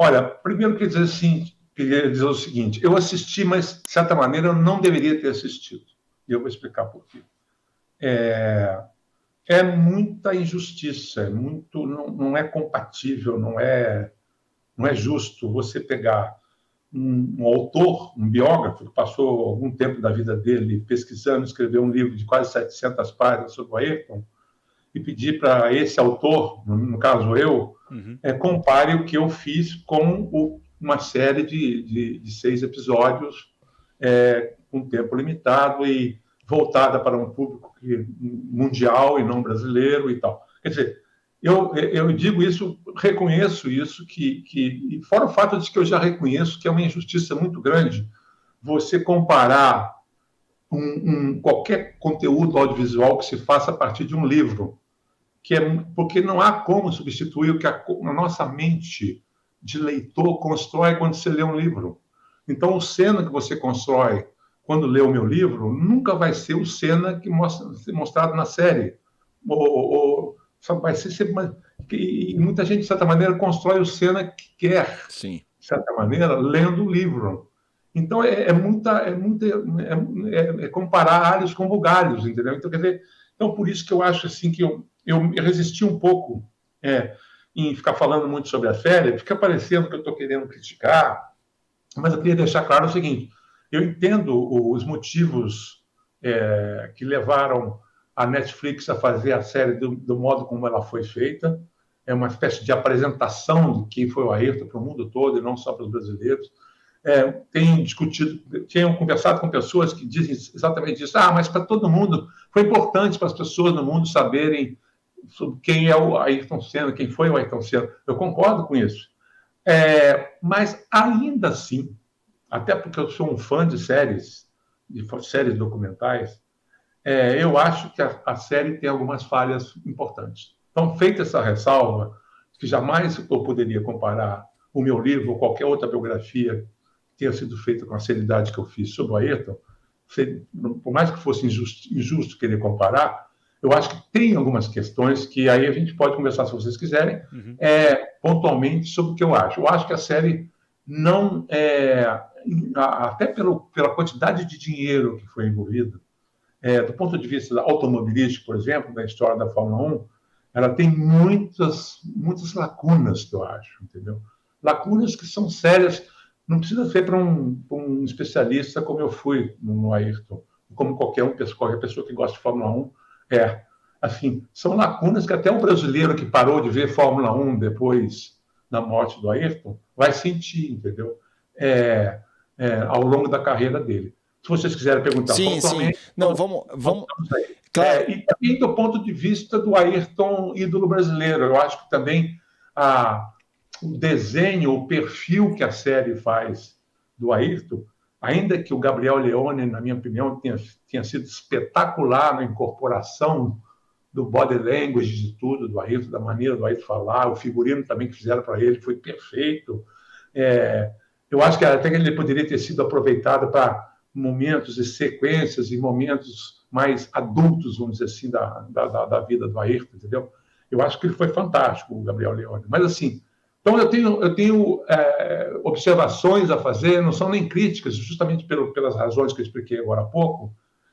Olha, primeiro queria dizer o seguinte, eu assisti, mas, de certa maneira, eu não deveria ter assistido. E eu vou explicar por quê. É muita injustiça, não é compatível, não é justo você pegar um autor, um biógrafo, que passou algum tempo da vida dele pesquisando, escreveu um livro de quase 700 páginas sobre o Ayrton, e pedir para esse autor, no caso eu, compare o que eu fiz com uma série de 6 episódios, com tempo limitado e voltada para um público mundial e não brasileiro e tal. Quer dizer, eu digo isso, reconheço isso, e fora o fato de que eu já reconheço que é uma injustiça muito grande você comparar qualquer conteúdo audiovisual que se faça a partir de um livro, porque não há como substituir o que a nossa mente de leitor constrói quando você lê um livro. Então, o Senna que você constrói quando lê o meu livro nunca vai ser o Senna que mostrado na série. Vai ser sempre, e muita gente, de certa maneira, constrói o Senna que quer, Sim, de certa maneira, lendo o livro. Então, é comparar alhos com bugalhos, entendeu? Então, quer dizer, por isso que eu acho assim que eu resisti um pouco em ficar falando muito sobre a série, fica parecendo que eu estou querendo criticar, mas eu queria deixar claro o seguinte, eu entendo os motivos que levaram a Netflix a fazer a série do modo como ela foi feita, é uma espécie de apresentação de quem foi o Ayrton para o mundo todo e não só para os brasileiros. Tenho conversado com pessoas que dizem exatamente isso. Mas para todo mundo, foi importante para as pessoas no mundo saberem sobre quem é o Ayrton Senna, quem foi o Ayrton Senna. Eu concordo com isso. Mas ainda assim, até porque eu sou um fã de séries documentais, eu acho que a série tem algumas falhas importantes. Então, feita essa ressalva, que jamais eu poderia comparar o meu livro ou qualquer outra biografia que tenha sido feita com a seriedade que eu fiz sobre o Ayrton, por mais que fosse injusto querer comparar, eu acho que tem algumas questões que aí a gente pode conversar, se vocês quiserem, pontualmente sobre o que eu acho. Eu acho que a série não até pela quantidade de dinheiro que foi envolvido, do ponto de vista automobilístico, por exemplo, da história da Fórmula 1, ela tem muitas lacunas, que eu acho, entendeu? Lacunas que são sérias, não precisa ser para um especialista como eu fui no Ayrton, como qualquer pessoa que gosta de Fórmula 1, assim, são lacunas que até um brasileiro que parou de ver Fórmula 1 depois da morte do Ayrton vai sentir, entendeu? Ao longo da carreira dele. Se vocês quiserem perguntar pontualmente... Sim. Não, vamos claro. E também do ponto de vista do Ayrton ídolo brasileiro. Eu acho que também o desenho, o perfil que a série faz do Ayrton, ainda que o Gabriel Leone, na minha opinião, tenha sido espetacular na incorporação do body language de tudo, do Ayrton, da maneira do Ayrton falar, o figurino também que fizeram para ele foi perfeito. Eu acho que até que ele poderia ter sido aproveitado para momentos e sequências e momentos mais adultos, vamos dizer assim, da vida do Ayrton, entendeu? Eu acho que ele foi fantástico, o Gabriel Leone. Mas, assim, então eu tenho observações a fazer, não são nem críticas, justamente pelas razões que eu expliquei agora há pouco,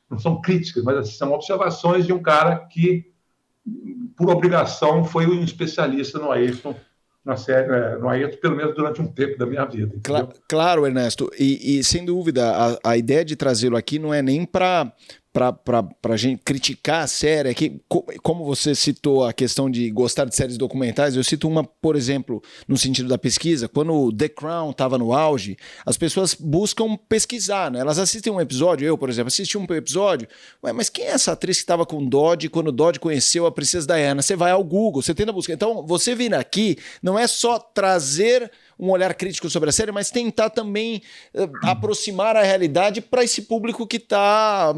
não são críticas, mas assim, são observações de um cara que, por obrigação, foi um especialista no Ayrton, no Ayrton, pelo menos durante um tempo da minha vida. Claro, Ernesto, e sem dúvida, a ideia de trazê-lo aqui não é nem para a gente criticar a série, que, como você citou a questão de gostar de séries documentais, eu cito uma, por exemplo, no sentido da pesquisa, quando The Crown estava no auge, as pessoas buscam pesquisar, né? Elas assistem um episódio, eu, por exemplo, assisti um episódio, mas quem é essa atriz que estava com Dodge quando Dodge conheceu a Princesa Diana? Você vai ao Google, você tenta buscar. Então, você vir aqui não é só trazer um olhar crítico sobre a série, mas tentar também aproximar a realidade para esse público que está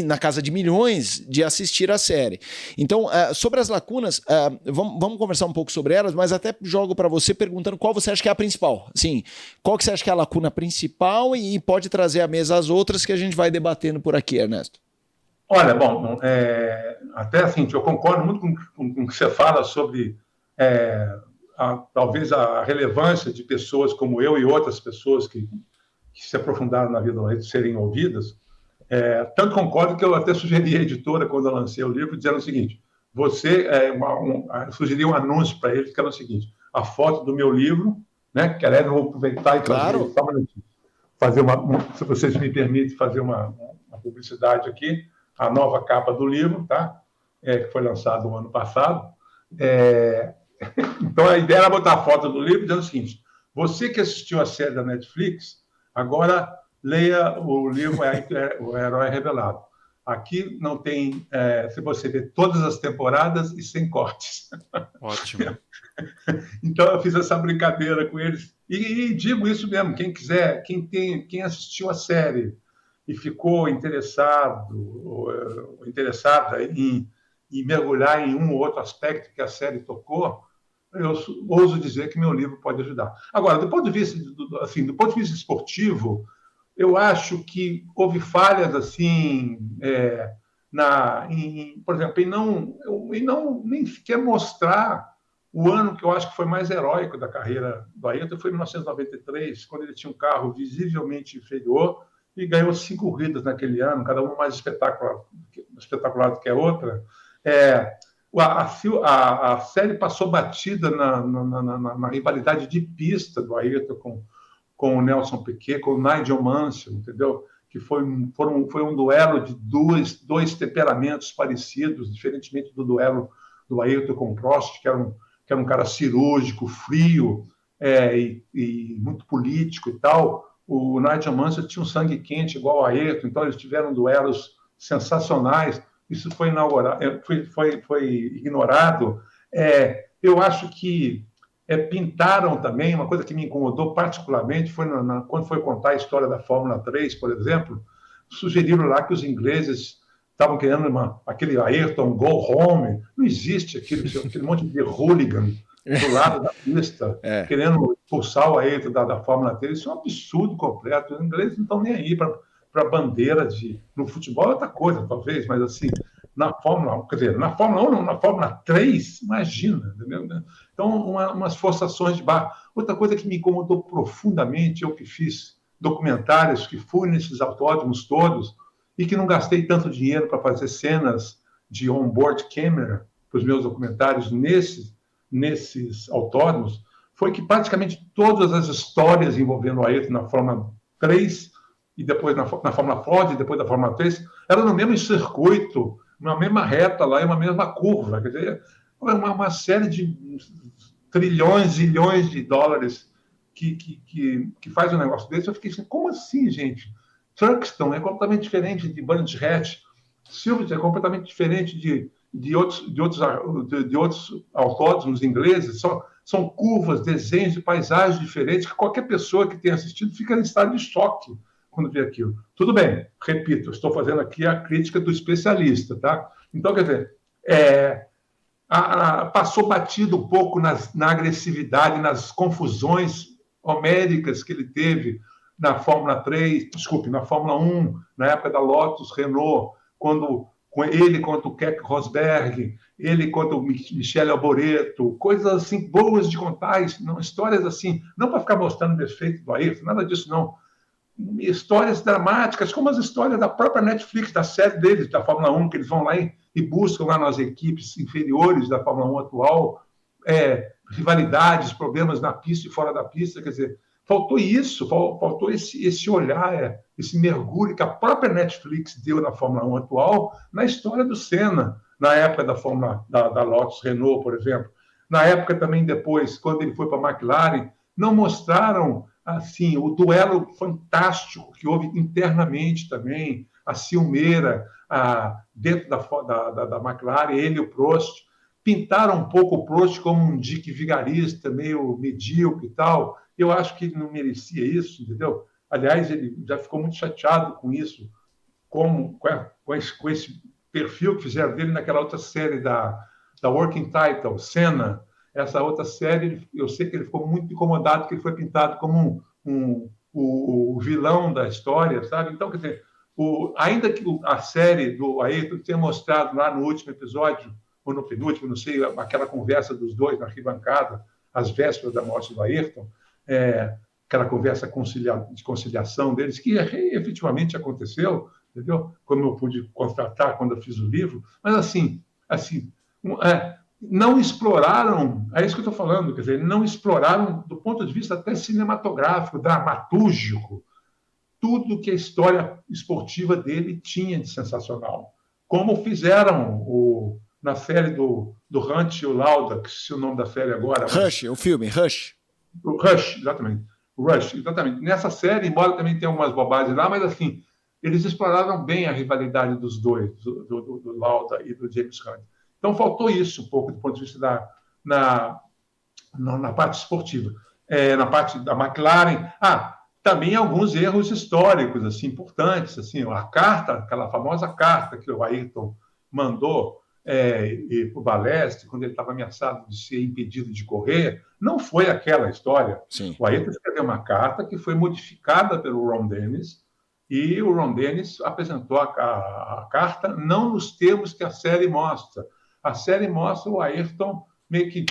na casa de milhões de assistir a série. Então, sobre as lacunas, vamos conversar um pouco sobre elas, mas até jogo para você perguntando qual você acha que é a principal. Assim, qual que você acha que é a lacuna principal e pode trazer à mesa as outras que a gente vai debatendo por aqui, Ernesto. Olha, bom, até assim, eu concordo muito com o que você fala sobre talvez a relevância de pessoas como eu e outras pessoas que se aprofundaram na vida do Ayrton serem ouvidas, tanto concordo que eu até sugeri à editora, quando eu lancei o livro, dizendo o seguinte, sugeri um anúncio para eles, que era o seguinte, a foto do meu livro, né, que aliás eu vou aproveitar e claro. se vocês me permitem fazer uma publicidade aqui, a nova capa do livro, tá? Que foi lançado no ano passado. Então, a ideia era botar a foto do livro dizendo o seguinte, você que assistiu a série da Netflix, agora leia o livro O Herói Revelado. Aqui não tem, se você ver todas as temporadas e sem cortes. Ótimo. Então, eu fiz essa brincadeira com eles. E digo isso mesmo, quem quiser, quem assistiu a série e ficou interessada em mergulhar em um ou outro aspecto que a série tocou, eu ouso dizer que meu livro pode ajudar. Agora, do ponto de vista esportivo, eu acho que houve falhas assim, por exemplo, em não nem sequer mostrar o ano que eu acho que foi mais heróico da carreira do Ayrton, foi em 1993, quando ele tinha um carro visivelmente inferior e ganhou 5 corridas naquele ano, cada uma mais espetacular do que a outra. A série passou batida na rivalidade de pista do Ayrton com o Nelson Piquet, com o Nigel Mansell, entendeu? Que foi um duelo de dois temperamentos parecidos, diferentemente do duelo do Ayrton com o Prost, que era um cara cirúrgico, frio e muito político e tal. O Nigel Mansell tinha um sangue quente igual ao Ayrton, então eles tiveram duelos sensacionais. Isso foi ignorado. Eu acho que pintaram também, uma coisa que me incomodou particularmente, foi quando foi contar a história da Fórmula 3, por exemplo, sugeriram lá que os ingleses estavam querendo aquele Ayrton go home. Não existe aquele monte de hooligan do lado da pista, querendo expulsar o Ayrton da Fórmula 3. Isso é um absurdo completo. Os ingleses não estão nem aí para bandeira no futebol é outra coisa, talvez, mas assim, na Fórmula 1, quer dizer, na Fórmula 1 não, na Fórmula 3, imagina, entendeu? Então, umas forçações de barra. Outra coisa que me incomodou profundamente, eu que fiz documentários, que fui nesses autódromos todos, e que não gastei tanto dinheiro para fazer cenas de on-board camera para os meus documentários nesses autódromos, foi que praticamente todas as histórias envolvendo o Ayrton na Fórmula 3 e depois na Fórmula Ford e depois da Fórmula 3 eram no mesmo circuito, na mesma reta lá e uma mesma curva. Quer dizer, uma série de trilhões, zilhões de dólares que faz um negócio desse. Eu fiquei assim, como assim, gente? Truxton é completamente diferente de Brands Hatch, Silverstone é completamente diferente de outros autódromos ingleses, são curvas, desenhos e paisagens diferentes que qualquer pessoa que tenha assistido fica em estado de choque quando vê aquilo. Tudo bem, repito, eu estou fazendo aqui a crítica do especialista, tá? Então, quer dizer, passou batido um pouco na agressividade, nas confusões homéricas que ele teve na Fórmula 3, na Fórmula 1, na época da Lotus, Renault, com ele contra o Keck Rosberg, ele contra o Michele Alboreto, coisas assim boas de contar, não, histórias assim, não para ficar mostrando o defeito do Ayrton, nada disso não. Histórias dramáticas, como as histórias da própria Netflix, da série deles, da Fórmula 1, que eles vão lá e buscam lá nas equipes inferiores da Fórmula 1 atual, rivalidades, problemas na pista e fora da pista, quer dizer, faltou isso, faltou esse olhar, esse mergulho que a própria Netflix deu na Fórmula 1 atual, na história do Senna, na época da Lotus Renault, por exemplo. Na época também depois, quando ele foi para a McLaren, não mostraram assim o duelo fantástico que houve internamente também, a ciumeira dentro da McLaren, ele e o Prost. Pintaram um pouco o Prost como um Dick vigarista, meio medíocre e tal. Eu acho que ele não merecia isso, entendeu? Aliás, ele já ficou muito chateado com isso, com esse perfil que fizeram dele naquela outra série da Working Title, Senna. Essa outra série, eu sei que ele ficou muito incomodado, que ele foi pintado como o vilão da história, sabe? Então, quer dizer, ainda que a série do Ayrton tenha mostrado lá no último episódio, ou no penúltimo, não sei, aquela conversa dos dois na arquibancada, às vésperas da morte do Ayrton, aquela conversa de conciliação deles, que efetivamente aconteceu, entendeu? Como eu pude constatar quando eu fiz o livro, mas assim não exploraram, é isso que eu estou falando, quer dizer, não exploraram do ponto de vista até cinematográfico, dramatúrgico, tudo que a história esportiva dele tinha de sensacional. Como fizeram na série do Hunt e o Lauda, que se o nome da série agora... Rush, o filme, Rush. Rush, exatamente. Rush, exatamente. Nessa série, embora também tenha algumas bobagens lá, mas assim, eles exploraram bem a rivalidade dos dois, do Lauda e do James Hunt. Então, faltou isso um pouco do ponto de vista na parte esportiva. Na parte da McLaren, também alguns erros históricos assim, importantes. Assim, a carta, aquela famosa carta que o Ayrton mandou para o Balestre, quando ele estava ameaçado de ser impedido de correr, não foi aquela história. Sim. O Ayrton escreveu uma carta que foi modificada pelo Ron Dennis, e o Ron Dennis apresentou a carta não nos termos que a série mostra. A série mostra o Ayrton meio que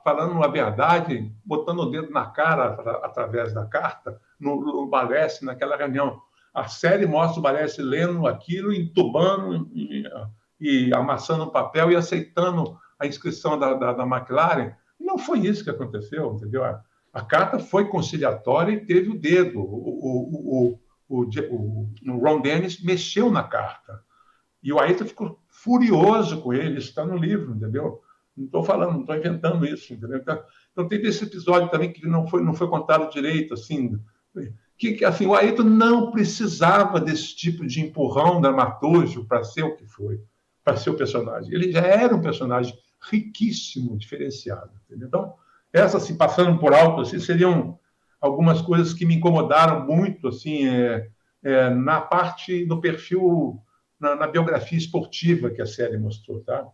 falando a verdade, botando o dedo na cara através da carta, no Balestre, naquela reunião. A série mostra o Balestre lendo aquilo, entubando e amassando o papel e aceitando a inscrição da McLaren. Não foi isso que aconteceu, entendeu? A carta foi conciliatória e teve o dedo. O Ron Dennis mexeu na carta. E o Ayrton ficou furioso com ele, isso está no livro, entendeu? Não estou falando, não estou inventando isso, entendeu? Então teve esse episódio também que não foi contado direito, assim, que assim, o Ayrton não precisava desse tipo de empurrão dramatúrgico para ser o que foi, para ser o personagem. Ele já era um personagem riquíssimo, diferenciado, entendeu? Então, essas, assim, passando por alto, assim, seriam algumas coisas que me incomodaram muito, assim, na parte do perfil, na biografia esportiva que a série mostrou, tá?